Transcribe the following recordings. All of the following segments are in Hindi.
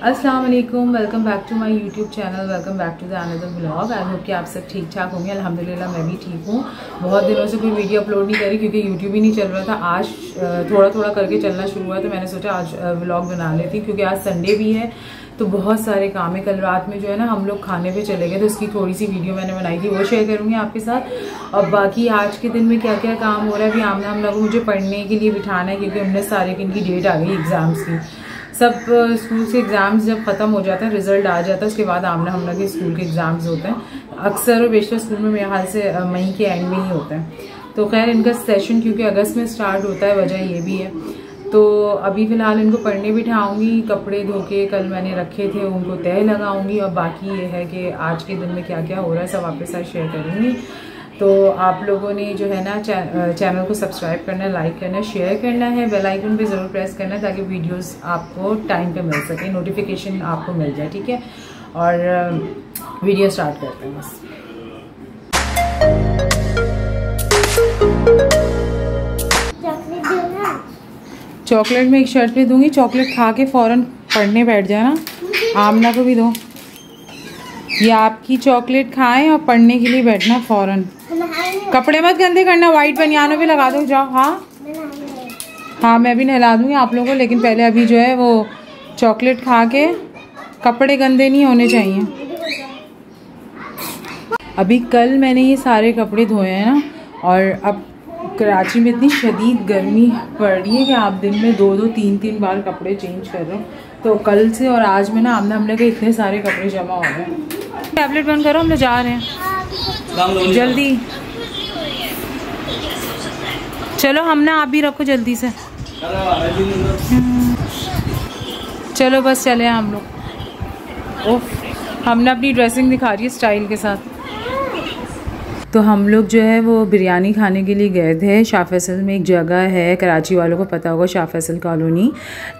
अस्सलाम वालेकुम, welcome back to my YouTube channel, welcome back to the another vlog. I hope कि आप सब ठीक ठाक होंगे। अल्हम्दुलिल्लाह मैं भी ठीक हूँ। बहुत दिनों से कोई वीडियो अपलोड नहीं करी क्योंकि यूट्यूब ही नहीं चल रहा था। आज थोड़ा थोड़ा करके चलना शुरू हुआ तो मैंने सोचा आज व्लॉग बना लेती क्योंकि आज संडे भी है तो बहुत सारे काम है। कल रात में जो है ना हम लोग खाने पे चले गए तो उसकी थोड़ी सी वीडियो मैंने बनाई थी, वो शेयर करूँगी आपके साथ। और बाकी आज के दिन में क्या क्या काम हो रहा है, अभी आमना हम लोग को मुझे पढ़ने के लिए बिठाना है क्योंकि 19 तारीख इनकी डेट आ गई एग्ज़ाम्स की। सब स्कूल के एग्ज़ाम्स जब ख़त्म हो जाते हैं, रिजल्ट आ जाता है, उसके बाद आमना हमला के स्कूल के एग्ज़ाम्स होते हैं। अक्सर और बेशतर स्कूल में मेरे ख्याल से मई के एंड में ही होते हैं। तो खैर इनका सेशन क्योंकि अगस्त में स्टार्ट होता है, वजह ये भी है। तो अभी फ़िलहाल इनको पढ़ने बिठाऊंगी, कपड़े धो के कल मैंने रखे थे उनको तय लगाऊंगी। और बाकी ये है कि आज के दिन में क्या क्या हो रहा है सब आपके साथ शेयर करूँगी। तो आप लोगों ने जो है ना चैनल को सब्सक्राइब करना है, लाइक करना है, शेयर करना है, बेल आइकन पे ज़रूर प्रेस करना है ताकि वीडियोस आपको टाइम पे मिल सके, नोटिफिकेशन आपको मिल जाए, ठीक है। और वीडियो स्टार्ट करते हैं बस। चॉकलेट में एक शर्ट पे दूंगी, चॉकलेट खा के फ़ौरन पढ़ने बैठ जाना। आमना को भी दो, ये आपकी चॉकलेट खाएं और पढ़ने के लिए बैठना फ़ौरन। कपड़े मत गंदे करना, वाइट बनियानों पे लगा दो, जाओ। हाँ मैं भी नहला दूंगी आप लोगों को, लेकिन पहले अभी जो है वो चॉकलेट खा के कपड़े गंदे नहीं होने चाहिए। अभी कल मैंने ये सारे कपड़े धोए हैं ना, और अब कराची में इतनी शदीद गर्मी पड़ रही है कि आप दिन में 2-2, 3-3 बार कपड़े चेंज कर रहे हो। तो कल से और आज में ना आमना हमले के इतने सारे कपड़े जमा हो गए। टैबलेट बंद करो, हम लोग जा रहे हैं जल्दी। चलो हम ना, आप भी रखो जल्दी से। चलो बस चले हम लोग। ओफ, हमने अपनी ड्रेसिंग दिखा रही है स्टाइल के साथ। तो हम लोग जो है वो बिरयानी खाने के लिए गए थे। शाह फैसल में एक जगह है, कराची वालों को पता होगा, शाह फैसल कॉलोनी।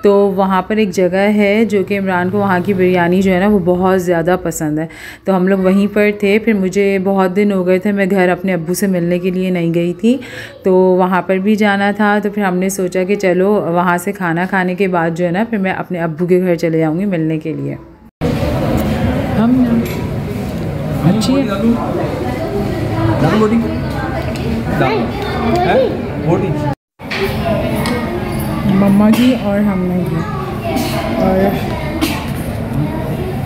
तो वहाँ पर एक जगह है जो कि इमरान को वहाँ की बिरयानी जो है ना वो बहुत ज़्यादा पसंद है। तो हम लोग वहीं पर थे। फिर मुझे बहुत दिन हो गए थे, मैं घर अपने अब्बू से मिलने के लिए नहीं गई थी, तो वहाँ पर भी जाना था। तो फिर हमने सोचा कि चलो वहाँ से खाना खाने के बाद जो है ना फिर मैं अपने अब्बू के घर चले जाऊँगी मिलने के लिए। हम ना अच्छी मम्मा की और हमने की, और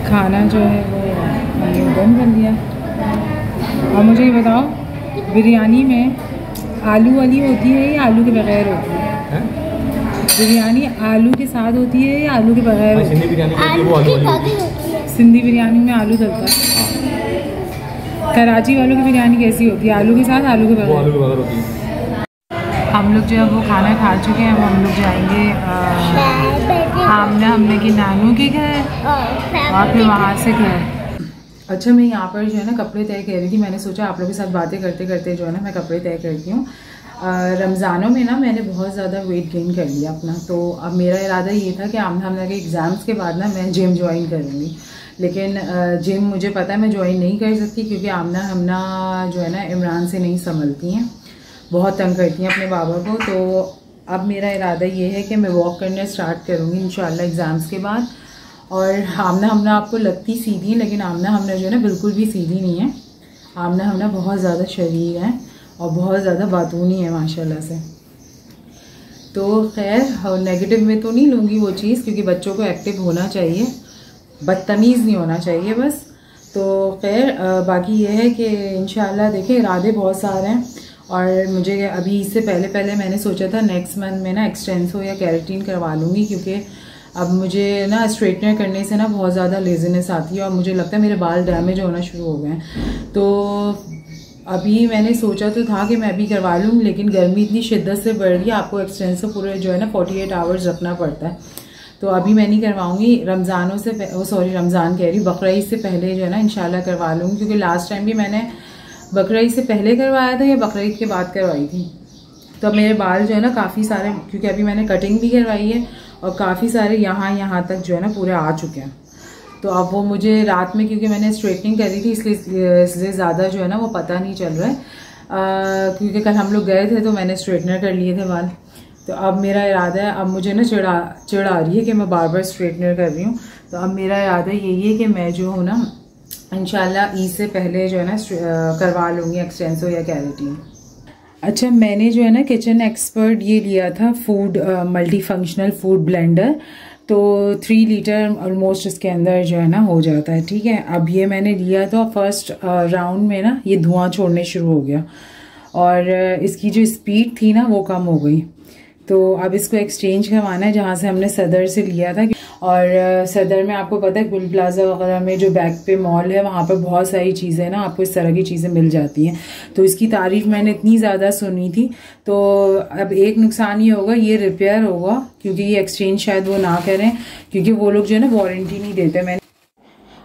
खाना जो है वो हमने बंद कर लिया। और मुझे ये बताओ, बिरयानी में आलू वाली होती है या आलू के बगैर होती है? बिरयानी आलू के साथ होती है या आलू के बगैर? सिंधी बिरयानी में आलू डलता है। कराची वालों की बिरयानी कैसी होती है, आलू के साथ आलू के बगैर? आलू के बगैर होती है। हम लोग जो है वो खाना खा चुके हैं, अब हम लोग जाएंगे हमने की नानू के घर और फिर वहाँ से घर। अच्छा, मैं यहाँ पर जो है ना कपड़े तय कर रही थी। मैंने सोचा आप लोगों के साथ बातें करते करते जो है ना मैं कपड़े तय करती हूँ। रमज़ानों में ना मैंने बहुत ज़्यादा वेट गेन कर लिया अपना, तो अब मेरा इरादा ये था कि आमना के एग्ज़ाम्स के बाद ना मैं जिम ज्वाइन करूँगी। लेकिन जिम मुझे पता है मैं ज्वाइन नहीं कर सकती क्योंकि आमना हमना जो है ना इमरान से नहीं संभलती हैं, बहुत तंग करती हैं अपने बाबा को। तो अब मेरा इरादा ये है कि मैं वॉक करना स्टार्ट करूँगी इंशाल्लाह एग्ज़ाम्स के बाद। और आमना हमना आपको लगती सीधी है, लेकिन आमना हमना जो है ना बिल्कुल भी सीधी नहीं है। आमना हमना बहुत ज़्यादा शरीर है और बहुत ज़्यादा बातूनी है माशाल्लाह से। तो खैर नेगेटिव में तो नहीं लूँगी वो चीज़, क्योंकि बच्चों को एक्टिव होना चाहिए, बदतमीज़ नहीं होना चाहिए बस। तो खैर बाकी ये है कि इंशाल्लाह देखिए इरादे बहुत सारे हैं। और मुझे अभी इससे पहले मैंने सोचा था नेक्स्ट मंथ में ना एक्सटेंसो या केराटिन करवा लूँगी, क्योंकि अब मुझे ना स्ट्रेटनर करने से ना बहुत ज़्यादा लेजीनेस आती है और मुझे लगता है मेरे बाल डैमेज होना शुरू हो गए हैं। तो अभी मैंने सोचा तो था कि मैं अभी करवा लूँ, लेकिन गर्मी इतनी शिद्दत से बढ़ रही है, आपको एक्सटेंसो पूरे जो है ना 48 आवर्स रखना पड़ता है। तो अभी मैं नहीं करवाऊंगी। रमज़ानों से रमज़ान कह रही, बकरीद से पहले जो है ना इंशाल्लाह करवा लूँगी, क्योंकि लास्ट टाइम भी मैंने बकरीद से पहले करवाया था या बकरीद के बाद करवाई थी। तो अब मेरे बाल जो है ना काफ़ी सारे, क्योंकि अभी मैंने कटिंग भी करवाई है और काफ़ी सारे यहाँ तक जो है ना पूरे आ चुके हैं। तो अब वो मुझे रात में, क्योंकि मैंने स्ट्रेटनिंग करी थी इसलिए ज़्यादा जो है ना वो पता नहीं चल रहा है, क्योंकि कल हम लोग गए थे तो मैंने स्ट्रेटनर कर लिए थे बाल। तो अब मेरा इरादा है, अब मुझे ना चिढ़ आ रही है कि मैं बार बार स्ट्रेटनर कर रही हूँ, तो अब मेरा इरादा यही है कि मैं जो हूँ ना इंशाल्लाह ईद से पहले जो है ना करवा लूँगी एक्सटेंसो या केराटिन। अच्छा, मैंने जो है ना किचन एक्सपर्ट ये लिया था food multi functional food blender, तो 3 लीटर ऑलमोस्ट इसके अंदर जो है ना हो जाता है। ठीक है, अब ये मैंने लिया तो फर्स्ट राउंड में ना ये धुआं छोड़ने शुरू हो गया और इसकी जो स्पीड थी ना वो कम हो गई। तो अब इसको एक्सचेंज करवाना है जहाँ से हमने सदर से लिया था। और सदर में आपको पता है गुल प्लाजा वगैरह में जो बैक पे मॉल है वहाँ पर बहुत सारी चीज़ें ना आपको इस तरह की चीज़ें मिल जाती हैं। तो इसकी तारीफ मैंने इतनी ज़्यादा सुनी थी। तो अब एक नुकसान ये होगा, ये रिपेयर होगा क्योंकि ये एक्सचेंज शायद वो ना करें क्योंकि वो लोग जो है ना वारंटी नहीं देते। मैंने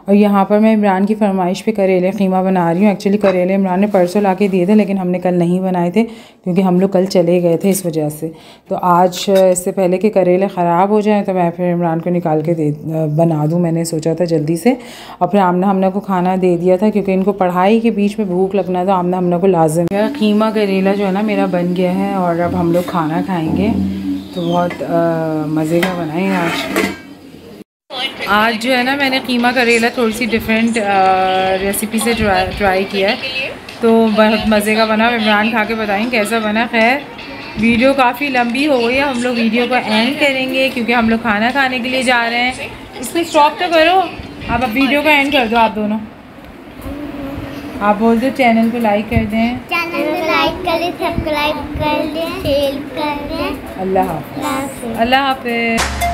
और यहाँ पर मैं इमरान की फरमाइश पे करेले कीमा बना रही हूँ। एक्चुअली करेले इमरान ने परसों ला के दिए थे लेकिन हमने कल नहीं बनाए थे क्योंकि हम लोग कल चले गए थे इस वजह से। तो आज इससे पहले कि करेले ख़राब हो जाएं तो मैं फिर इमरान को निकाल के बना दूँ, मैंने सोचा था जल्दी से। और फिर आमना हमना को खाना दे दिया था क्योंकि इनको पढ़ाई के बीच में भूख लगना तो आमना हमना को लाजिम है। कीमा करेला जो है ना मेरा बन गया है और अब हम लोग खाना खाएँगे। तो बहुत मज़े का बनाए आज जो है ना मैंने कीमा करेला थोड़ी सी डिफरेंट रेसिपी से ट्राई किया है, तो बहुत मज़े का बना। इमरान खा के बताएंगे कैसा बना। खैर वीडियो काफ़ी लंबी हो गई है, हम लोग वीडियो को एंड करेंगे क्योंकि हम लोग खाना खाने के लिए जा रहे हैं। इसको स्टॉप तो करो, अब वीडियो को एंड कर दो आप दोनों। आप बोल दो चैनल को लाइक कर दें, चैनल को लाइक करें, सब्सक्राइब कर दें, शेयर कर दें। अल्लाह हाफ़िज़। अल्लाह हाफ़िज़।